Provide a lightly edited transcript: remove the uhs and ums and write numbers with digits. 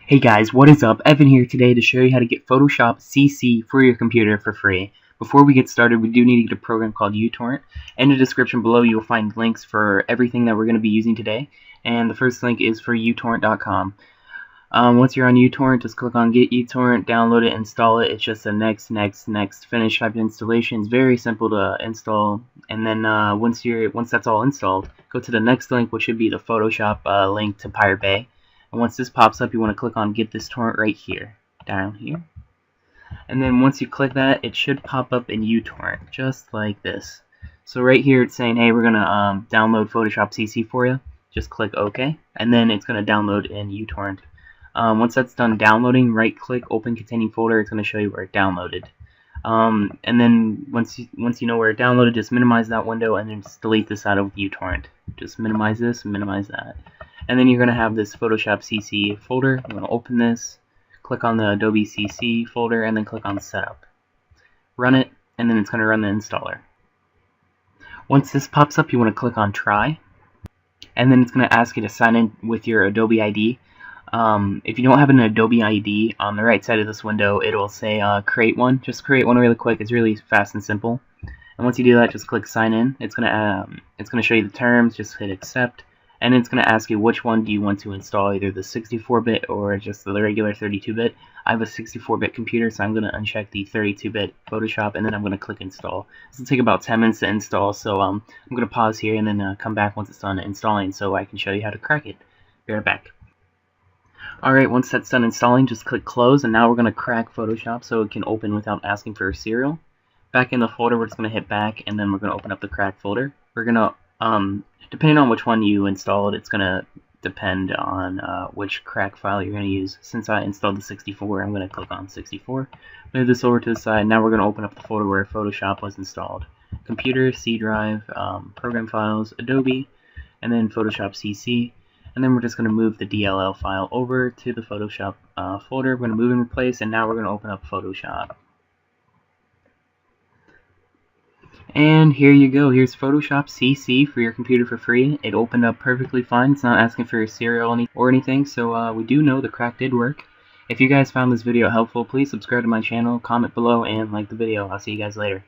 Hey guys, what is up? Evan here today to show you how to get Photoshop CC for your computer for free. Before we get started, we do need to get a program called uTorrent. In the description below, you'll find links for everything that we're going to be using today. And the first link is for uTorrent.com. Once you're on uTorrent, just click on Get uTorrent, download it, install it. It's just a next, finish type of installation. It's very simple to install. And then once that's all installed, go to the next link, which should be the Photoshop link to Pirate Bay. And once this pops up, you want to click on Get This Torrent right here, down here. And then once you click that, it should pop up in uTorrent, just like this. So right here, it's saying, hey, we're going to download Photoshop CC for you. Just click OK, and then it's going to download in uTorrent. Once that's done downloading, right-click, Open Containing Folder. It's going to show you where it downloaded. And then once you know where it downloaded, just minimize that window and then just delete this out of uTorrent. Just minimize this, minimize that. And then you're going to have this Photoshop CC folder. You want to open this, click on the Adobe CC folder, and then click on Setup. Run it, and then it's going to run the installer. Once this pops up, you want to click on Try, and then it's going to ask you to sign in with your Adobe ID. If you don't have an Adobe ID, on the right side of this window, it'll say create one. Just create one really quick. It's really fast and simple. And once you do that, just click Sign In. It's going to show you the terms. Just hit Accept. And it's going to ask you which one do you want to install, either the 64-bit or just the regular 32-bit. I have a 64-bit computer, so I'm going to uncheck the 32-bit Photoshop, and then I'm going to click Install. This will take about 10 minutes to install, so I'm going to pause here and then come back once it's done installing so I can show you how to crack it. Be right back. Alright, once that's done installing, just click Close, and now we're going to crack Photoshop so it can open without asking for a serial. Back in the folder, we're just going to hit Back, and then we're going to open up the crack folder. We're going to depending on which one you installed, it's going to depend on which crack file you're going to use. Since I installed the 64, I'm going to click on 64. Move this over to the side. Now we're going to open up the folder where Photoshop was installed. Computer, C drive, program files, Adobe, and then Photoshop CC. And then we're just going to move the DLL file over to the Photoshop folder. We're going to move and replace, and now we're going to open up Photoshop. And here you go. Here's Photoshop CC for your computer for free. It opened up perfectly fine. It's not asking for your serial or anything, so we do know the crack did work. If you guys found this video helpful, please subscribe to my channel, comment below, and like the video. I'll see you guys later.